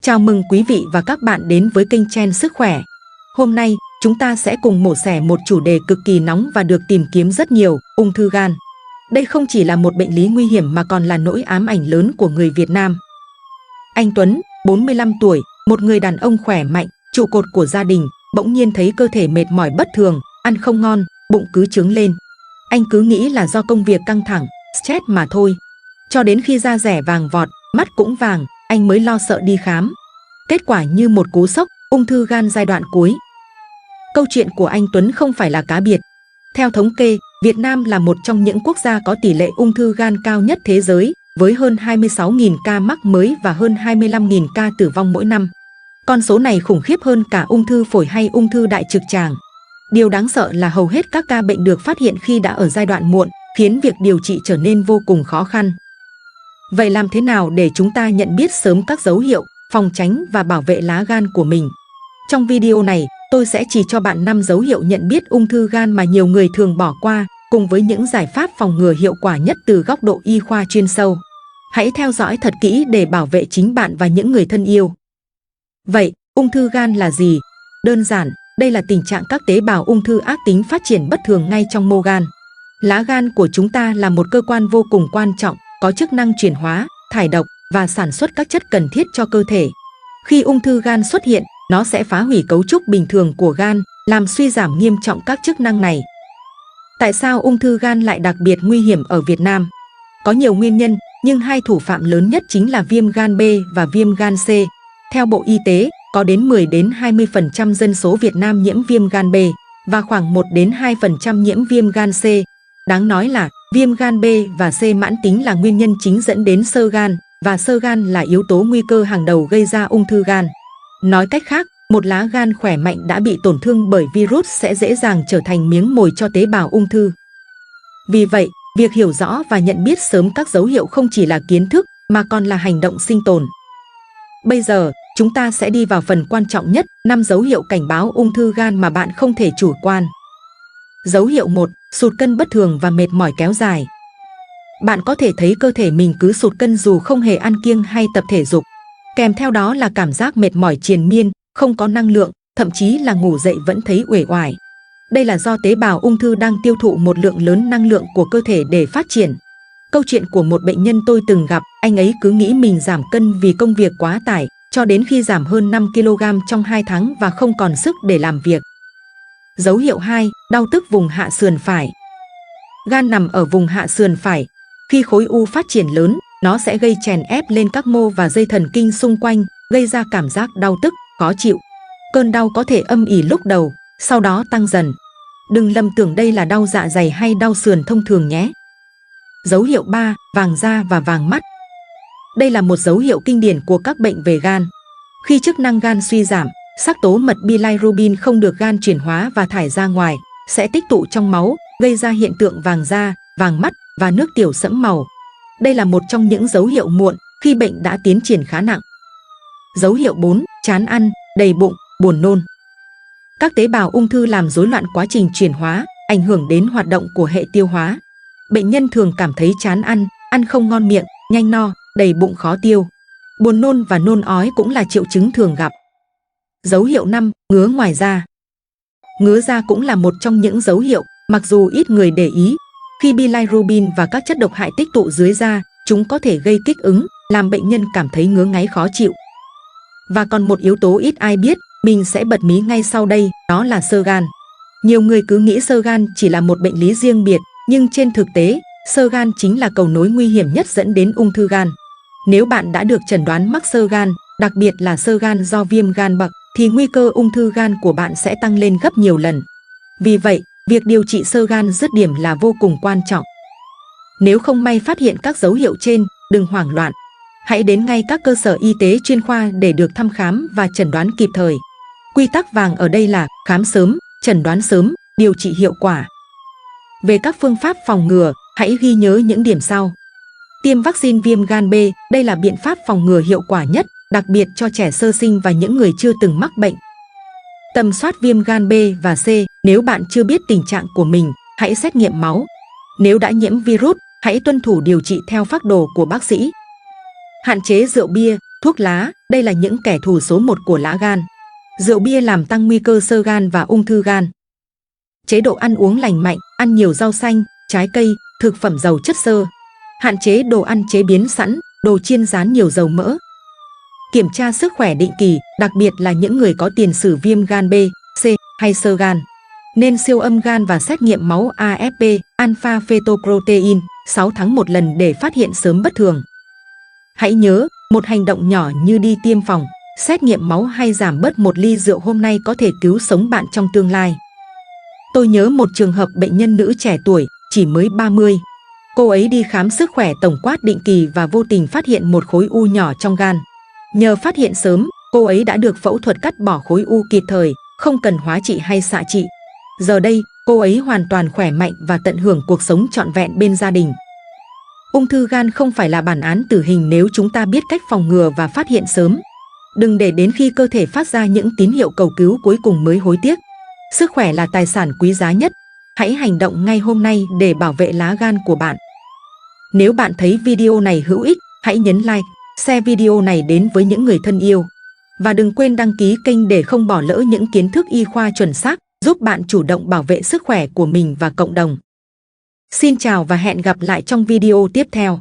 Chào mừng quý vị và các bạn đến với kênh Chen Sức Khỏe. Hôm nay, chúng ta sẽ cùng mổ xẻ một chủ đề cực kỳ nóng và được tìm kiếm rất nhiều, ung thư gan. Đây không chỉ là một bệnh lý nguy hiểm mà còn là nỗi ám ảnh lớn của người Việt Nam. Anh Tuấn, 45 tuổi, một người đàn ông khỏe mạnh, trụ cột của gia đình, bỗng nhiên thấy cơ thể mệt mỏi bất thường, ăn không ngon, bụng cứ chướng lên. Anh cứ nghĩ là do công việc căng thẳng, stress mà thôi. Cho đến khi da dẻ vàng vọt, mắt cũng vàng, anh mới lo sợ đi khám. Kết quả như một cú sốc, ung thư gan giai đoạn cuối. Câu chuyện của anh Tuấn không phải là cá biệt. Theo thống kê, Việt Nam là một trong những quốc gia có tỷ lệ ung thư gan cao nhất thế giới, với hơn 26.000 ca mắc mới và hơn 25.000 ca tử vong mỗi năm. Con số này khủng khiếp hơn cả ung thư phổi hay ung thư đại trực tràng. Điều đáng sợ là hầu hết các ca bệnh được phát hiện khi đã ở giai đoạn muộn, khiến việc điều trị trở nên vô cùng khó khăn. Vậy làm thế nào để chúng ta nhận biết sớm các dấu hiệu, phòng tránh và bảo vệ lá gan của mình? Trong video này, tôi sẽ chỉ cho bạn 5 dấu hiệu nhận biết ung thư gan mà nhiều người thường bỏ qua, cùng với những giải pháp phòng ngừa hiệu quả nhất từ góc độ y khoa chuyên sâu. Hãy theo dõi thật kỹ để bảo vệ chính bạn và những người thân yêu. Vậy, ung thư gan là gì? Đơn giản, đây là tình trạng các tế bào ung thư ác tính phát triển bất thường ngay trong mô gan. Lá gan của chúng ta là một cơ quan vô cùng quan trọng, có chức năng chuyển hóa, thải độc và sản xuất các chất cần thiết cho cơ thể. Khi ung thư gan xuất hiện, nó sẽ phá hủy cấu trúc bình thường của gan, làm suy giảm nghiêm trọng các chức năng này. Tại sao ung thư gan lại đặc biệt nguy hiểm ở Việt Nam? Có nhiều nguyên nhân, nhưng hai thủ phạm lớn nhất chính là viêm gan B và viêm gan C. Theo Bộ Y tế, có đến 10-20% dân số Việt Nam nhiễm viêm gan B và khoảng 1-2% nhiễm viêm gan C. Đáng nói là viêm gan B và C mãn tính là nguyên nhân chính dẫn đến xơ gan, và xơ gan là yếu tố nguy cơ hàng đầu gây ra ung thư gan. Nói cách khác, một lá gan khỏe mạnh đã bị tổn thương bởi virus sẽ dễ dàng trở thành miếng mồi cho tế bào ung thư. Vì vậy, việc hiểu rõ và nhận biết sớm các dấu hiệu không chỉ là kiến thức, mà còn là hành động sinh tồn. Bây giờ, chúng ta sẽ đi vào phần quan trọng nhất, 5 dấu hiệu cảnh báo ung thư gan mà bạn không thể chủ quan. Dấu hiệu 1. Sụt cân bất thường và mệt mỏi kéo dài. Bạn có thể thấy cơ thể mình cứ sụt cân dù không hề ăn kiêng hay tập thể dục. Kèm theo đó là cảm giác mệt mỏi triền miên, không có năng lượng, thậm chí là ngủ dậy vẫn thấy uể oải. Đây là do tế bào ung thư đang tiêu thụ một lượng lớn năng lượng của cơ thể để phát triển. Câu chuyện của một bệnh nhân tôi từng gặp, anh ấy cứ nghĩ mình giảm cân vì công việc quá tải, cho đến khi giảm hơn 5 kg trong 2 tháng và không còn sức để làm việc. Dấu hiệu 2. Đau tức vùng hạ sườn phải. Gan nằm ở vùng hạ sườn phải. Khi khối u phát triển lớn, nó sẽ gây chèn ép lên các mô và dây thần kinh xung quanh, gây ra cảm giác đau tức, khó chịu. Cơn đau có thể âm ỉ lúc đầu, sau đó tăng dần. Đừng lầm tưởng đây là đau dạ dày hay đau sườn thông thường nhé. Dấu hiệu 3. Vàng da và vàng mắt. Đây là một dấu hiệu kinh điển của các bệnh về gan. Khi chức năng gan suy giảm, sắc tố mật bilirubin không được gan chuyển hóa và thải ra ngoài, sẽ tích tụ trong máu, gây ra hiện tượng vàng da, vàng mắt và nước tiểu sẫm màu. Đây là một trong những dấu hiệu muộn khi bệnh đã tiến triển khá nặng. Dấu hiệu 4. Chán ăn, đầy bụng, buồn nôn. Các tế bào ung thư làm rối loạn quá trình chuyển hóa, ảnh hưởng đến hoạt động của hệ tiêu hóa. Bệnh nhân thường cảm thấy chán ăn, ăn không ngon miệng, nhanh no, đầy bụng khó tiêu. Buồn nôn và nôn ói cũng là triệu chứng thường gặp. Dấu hiệu 5. Ngứa ngoài da. Ngứa da cũng là một trong những dấu hiệu, mặc dù ít người để ý. Khi bilirubin và các chất độc hại tích tụ dưới da, chúng có thể gây kích ứng, làm bệnh nhân cảm thấy ngứa ngáy khó chịu. Và còn một yếu tố ít ai biết, mình sẽ bật mí ngay sau đây, đó là xơ gan. Nhiều người cứ nghĩ xơ gan chỉ là một bệnh lý riêng biệt, nhưng trên thực tế, xơ gan chính là cầu nối nguy hiểm nhất dẫn đến ung thư gan. Nếu bạn đã được chẩn đoán mắc xơ gan, đặc biệt là xơ gan do viêm gan bậc, thì nguy cơ ung thư gan của bạn sẽ tăng lên gấp nhiều lần. Vì vậy, việc điều trị xơ gan dứt điểm là vô cùng quan trọng. Nếu không may phát hiện các dấu hiệu trên, đừng hoảng loạn. Hãy đến ngay các cơ sở y tế chuyên khoa để được thăm khám và chẩn đoán kịp thời. Quy tắc vàng ở đây là khám sớm, chẩn đoán sớm, điều trị hiệu quả. Về các phương pháp phòng ngừa, hãy ghi nhớ những điểm sau. Tiêm vaccine viêm gan B, đây là biện pháp phòng ngừa hiệu quả nhất, đặc biệt cho trẻ sơ sinh và những người chưa từng mắc bệnh. Tầm soát viêm gan B và C, nếu bạn chưa biết tình trạng của mình, hãy xét nghiệm máu. Nếu đã nhiễm virus, hãy tuân thủ điều trị theo phác đồ của bác sĩ. Hạn chế rượu bia, thuốc lá, đây là những kẻ thù số 1 của lá gan. Rượu bia làm tăng nguy cơ xơ gan và ung thư gan. Chế độ ăn uống lành mạnh, ăn nhiều rau xanh, trái cây, thực phẩm giàu chất xơ. Hạn chế đồ ăn chế biến sẵn, đồ chiên rán nhiều dầu mỡ. Kiểm tra sức khỏe định kỳ, đặc biệt là những người có tiền sử viêm gan B, C hay xơ gan. Nên siêu âm gan và xét nghiệm máu AFP, alpha fetoprotein, 6 tháng một lần để phát hiện sớm bất thường. Hãy nhớ, một hành động nhỏ như đi tiêm phòng, xét nghiệm máu hay giảm bớt 1 ly rượu hôm nay có thể cứu sống bạn trong tương lai. Tôi nhớ một trường hợp bệnh nhân nữ trẻ tuổi, chỉ mới 30. Cô ấy đi khám sức khỏe tổng quát định kỳ và vô tình phát hiện một khối u nhỏ trong gan. Nhờ phát hiện sớm, cô ấy đã được phẫu thuật cắt bỏ khối u kịp thời, không cần hóa trị hay xạ trị. Giờ đây, cô ấy hoàn toàn khỏe mạnh và tận hưởng cuộc sống trọn vẹn bên gia đình. Ung thư gan không phải là bản án tử hình nếu chúng ta biết cách phòng ngừa và phát hiện sớm. Đừng để đến khi cơ thể phát ra những tín hiệu cầu cứu cuối cùng mới hối tiếc. Sức khỏe là tài sản quý giá nhất. Hãy hành động ngay hôm nay để bảo vệ lá gan của bạn. Nếu bạn thấy video này hữu ích, hãy nhấn like, share video này đến với những người thân yêu. Và đừng quên đăng ký kênh để không bỏ lỡ những kiến thức y khoa chuẩn xác, giúp bạn chủ động bảo vệ sức khỏe của mình và cộng đồng. Xin chào và hẹn gặp lại trong video tiếp theo.